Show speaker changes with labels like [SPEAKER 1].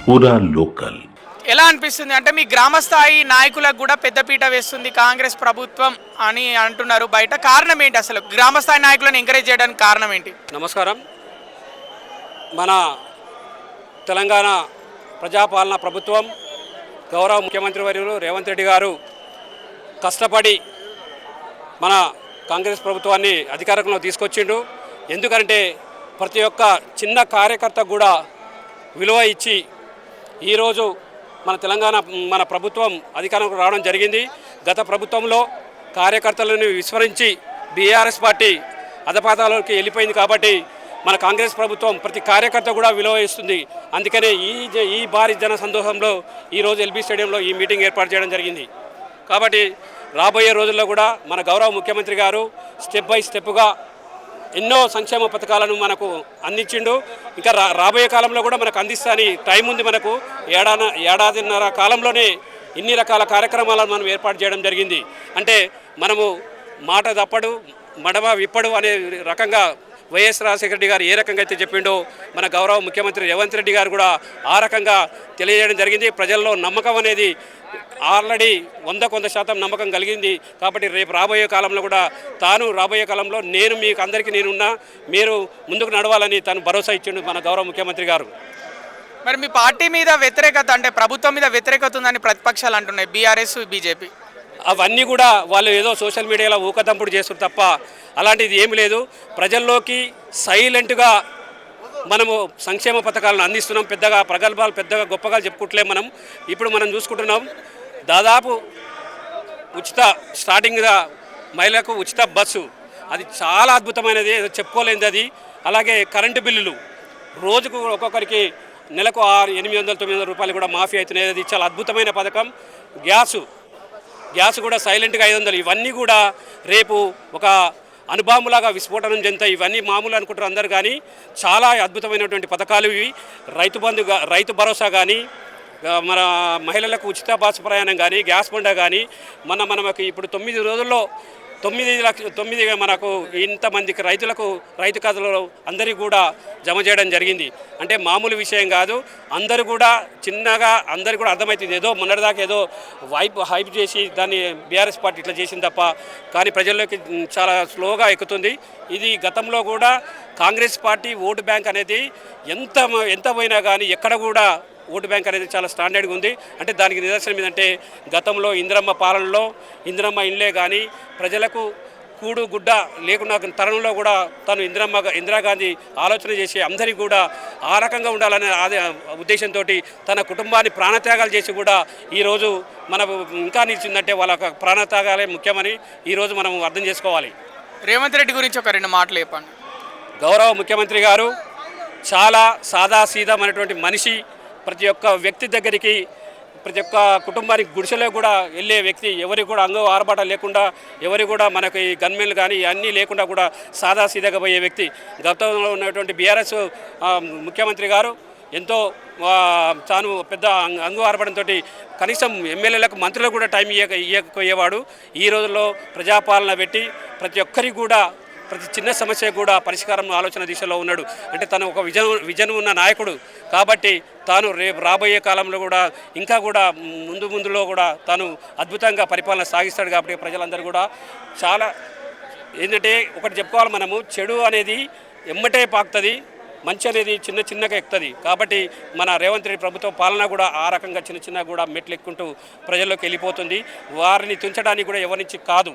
[SPEAKER 1] పూరా లోకల్.
[SPEAKER 2] ఎలా అనిపిస్తుంది అంటే మీ గ్రామ స్థాయి నాయకులకు కూడా పెద్దపీట వేస్తుంది కాంగ్రెస్ ప్రభుత్వం అని అంటున్నారు బయట. కారణం ఏంటి, అసలు గ్రామ స్థాయి నాయకులను ఎంకరేజ్ చేయడానికి కారణం ఏంటి?
[SPEAKER 3] నమస్కారం. మన తెలంగాణ ప్రజాపాలన ప్రభుత్వం గౌరవ ముఖ్యమంత్రి వర్యులు రేవంత్ రెడ్డి గారు కష్టపడి మన కాంగ్రెస్ ప్రభుత్వాన్ని అధికారంలో తీసుకొచ్చిండు. ఎందుకంటే ప్రతి ఒక్క చిన్న కార్యకర్త కూడా విలువ ఇచ్చి ఈరోజు మన ప్రభుత్వం అధికారంలోకి రావడం జరిగింది. గత ప్రభుత్వంలో కార్యకర్తలను విస్మరించి బీఆర్ఎస్ పార్టీ అధపాతాలలోకి వెళ్ళిపోయింది. కాబట్టి మన కాంగ్రెస్ ప్రభుత్వం ప్రతి కార్యకర్త కూడా విలువ ఇస్తుంది. అందుకనే ఈ భారీ జన సందోహంలో ఈరోజు ఎల్బీ స్టేడియంలో ఈ మీటింగ్ ఏర్పాటు చేయడం జరిగింది. కాబట్టి రాబోయే రోజుల్లో కూడా మన గౌరవ ముఖ్యమంత్రి గారు స్టెప్ బై స్టెప్గా ఎన్నో సంక్షేమ పథకాలను మనకు అందించిండు. ఇంకా రాబోయే కాలంలో కూడా మనకు అందిస్తాని టైం ఉంది. మనకు ఏడాదిన్నర కాలంలోనే ఇన్ని రకాల కార్యక్రమాలను మనం ఏర్పాటు చేయడం జరిగింది. అంటే మనము మాట తప్పడు మడమ విప్పడు అనే రకంగా వైఎస్ రాజశేఖర రెడ్డి గారు ఏ రకంగా అయితే చెప్పిండో మన గౌరవ ముఖ్యమంత్రి రేవంత్ రెడ్డి గారు కూడా ఆ రకంగా తెలియజేయడం జరిగింది. ప్రజల్లో నమ్మకం అనేది ఆల్రెడీ 100% నమ్మకం కలిగింది. కాబట్టి రేపు రాబోయే కాలంలో కూడా రాబోయే కాలంలో మీకు అందరికీ నేనున్నా, మీరు ముందుకు నడవాలని తాను భరోసా ఇచ్చిండు మన గౌరవ ముఖ్యమంత్రి గారు.
[SPEAKER 2] మరి మీ పార్టీ మీద వ్యతిరేకత అంటే ప్రభుత్వం మీద వ్యతిరేకత ఉందని ప్రతిపక్షాలు అంటున్నాయి, బీఆర్ఎస్ బీజేపీ.
[SPEAKER 3] అవన్నీ కూడా వాళ్ళు ఏదో సోషల్ మీడియాలో ఊకదంపుడు చేస్తారు తప్ప అలాంటిది ఏమి లేదు. ప్రజల్లోకి సైలెంట్గా మనము సంక్షేమ పథకాలను అందిస్తున్నాం. పెద్దగా ప్రగల్భాలు పెద్దగా గొప్పగా చెప్పుకుంటలేం. ఇప్పుడు మనం చూసుకుంటున్నాం, దాదాపు స్టార్టింగ్గా మహిళలకు ఉచిత బస్సు, అది చాలా అద్భుతమైనది, చెప్పుకోలేనిది అది. అలాగే కరెంటు బిల్లులు రోజుకు ఒక్కొక్కరికి నెలకు 800-900 రూపాయలు కూడా మాఫీ అవుతున్నాయి. అది చాలా అద్భుతమైన పథకం. గ్యాస్ కూడా సైలెంట్గా 500. ఇవన్నీ కూడా రేపు ఒక అనుభాములాగా విస్ఫోటనం చెందుతాయి. ఇవన్నీ మామూలు అనుకుంటారు అందరు, కానీ చాలా అద్భుతమైనటువంటి పథకాలు ఇవి. రైతు భరోసా కానీ, మన మహిళలకు ఉచిత బస్సు ప్రయాణం కానీ, గ్యాస్ బండ కానీ, మనకు ఇప్పుడు 9 రోజుల్లో 9 మనకు ఇంతమందికి రైతు ఖాతాలో అందరికీ కూడా జమ చేయడం జరిగింది. అంటే మామూలు విషయం కాదు. అందరూ కూడా చిన్నగా అందరికీ కూడా అర్థమవుతుంది. ఏదో మొన్నటిదాకా ఏదో హైప్ చేసి దాన్ని బీఆర్ఎస్ పార్టీ ఇట్లా చేసింది తప్ప, కానీ ప్రజల్లోకి చాలా స్లోగా ఎక్కుతుంది. ఇది గతంలో కూడా కాంగ్రెస్ పార్టీ ఓటు బ్యాంక్ అనేది ఎంత పోయినా కానీ ఎక్కడ కూడా ఓటు బ్యాంక్ అనేది చాలా స్టాండర్డ్గా ఉంది. అంటే దానికి నిదర్శనం ఏంటంటే గతంలో ఇందిరమ్మ పాలనలో ఇందిరమ్మ ఇండ్లే కానీ ప్రజలకు కూడు గుడ్డ లేకున్న తరుణంలో కూడా తను ఇందిరాగాంధీ ఆలోచన చేసి అందరికీ కూడా ఆ రకంగా ఉండాలనే ఉద్దేశంతో తన కుటుంబాన్ని ప్రాణత్యాగాలు చేసి కూడా ఈరోజు మనకు ఇంకా నిలిచిందంటే వాళ్ళ ప్రాణత్యాగాలే ముఖ్యమని ఈరోజు మనం అర్థం చేసుకోవాలి.
[SPEAKER 2] రేవంత్ రెడ్డి గురించి ఒక 2 మాటలు చెప్పండి.
[SPEAKER 3] గౌరవ ముఖ్యమంత్రి గారు చాలా సాదాసీదమైనటువంటి మనిషి. ప్రతి ఒక్క వ్యక్తి దగ్గరికి, ప్రతి ఒక్క కుటుంబానికి గుడిసెలో కూడా వెళ్ళే వ్యక్తి. ఎవరికి కూడా ఆర్భాట లేకుండా, ఎవరి కూడా మనకి గన్మెన్లు కానీ అన్నీ లేకుండా కూడా సాదాసీదాగా పోయే వ్యక్తి. గతంలో ఉన్నటువంటి బీఆర్ఎస్ ముఖ్యమంత్రి గారు ఎంతో తాను పెద్ద ఆర్భటంతో కనీసం ఎమ్మెల్యేలకు మంత్రులకు కూడా టైం ఇవ్వకపోయేవాడు. ఈ రోజుల్లో ప్రజాపాలన పెట్టి ప్రతి ఒక్కరికి కూడా ప్రతి చిన్న సమస్య కూడా పరిష్కారం ఆలోచన దిశలో ఉన్నాడు. అంటే తను ఒక విజన్ ఉన్న నాయకుడు. కాబట్టి తాను రేపు రాబోయే కాలంలో కూడా ఇంకా కూడా ముందులో కూడా తాను అద్భుతంగా పరిపాలన సాగిస్తాడు. కాబట్టి ప్రజలందరూ కూడా చాలా ఏంటంటే ఒకటి చెప్పుకోవాలి, మనము చెడు అనేది ఎమ్మటే పాకుతుంది, మంచి అనేది చిన్నగా ఎక్కుతుంది. కాబట్టి మన రేవంత్ రెడ్డి ప్రభుత్వ పాలన కూడా ఆ రకంగా చిన్న కూడా మెట్లు ఎక్కుంటూ ప్రజల్లోకి వెళ్ళిపోతుంది. వారిని తుంచడానికి కూడా ఎవరి నుంచి కాదు.